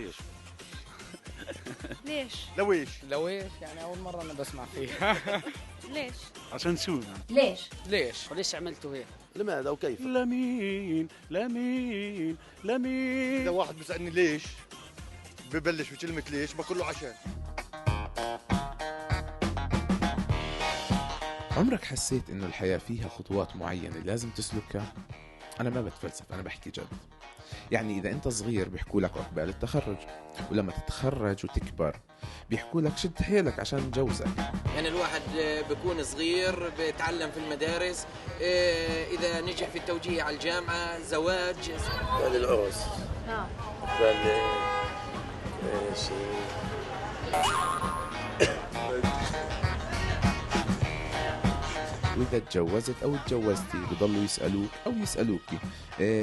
ليش؟ ليش؟ لويش؟ لويش يعني أول مرة أنا بسمع فيها. ليش؟ عشان شو؟ ليش؟ ليش؟ وليش عملتوا هيك؟ لماذا وكيف؟ لمين لمين لمين. إذا واحد بيسألني ليش ببلش بكلمة ليش بقول له عشان. عمرك حسيت إنه الحياة فيها خطوات معينة لازم تسلكها؟ أنا ما بتفلسف، أنا بحكي جد. يعني إذا أنت صغير بيحكوا لك عقبال التخرج، ولما تتخرج وتكبر بيحكوا لك شد حيلك عشان نجوزك. يعني الواحد بيكون صغير بيتعلم في المدارس، إذا نجح في التوجيه على الجامعة، زواج. بعد العرس. بعد شيء. وإذا تجوزت أو تجوزتي بضلوا يسألوك أو يسألوكي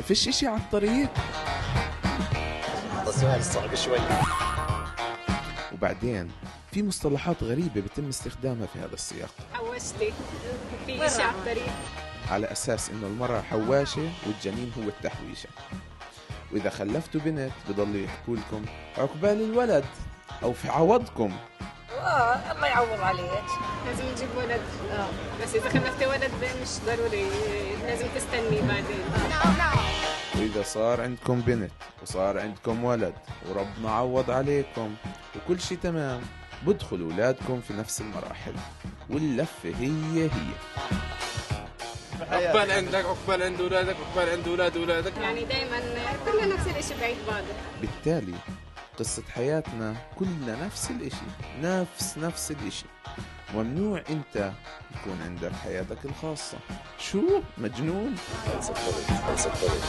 فيش إشي على الطريق؟ هذا السؤال صعب شوي. وبعدين في مصطلحات غريبة بتم استخدامها في هذا السياق. حوشتي في إشي على الطريق، على أساس إنه المرأة حواشة والجنين هو التحويشة. وإذا خلفتوا بنت بضلوا يحكوا لكم عقبال الولد أو في عوضكم. الله يعوض عليك. لازم نجيب ولد. بس إذا خلفتي ولد مش ضروري، لازم تستني بعدين. وإذا صار عندكم بنت وصار عندكم ولد وربنا عوض عليكم وكل شي تمام، بدخلوا أولادكم في نفس المراحل واللفة هي عقبال عندك، عقبال عند أولادك، عقبال عند أولادك. يعني دايما كلنا نفس الإشي بعيد بعض. بالتالي قصة حياتنا كلنا نفس الإشي، نفس الإشي. وممنوع أنت يكون عندك حياتك الخاصة. شو؟ مجنون؟ أنا سكرت.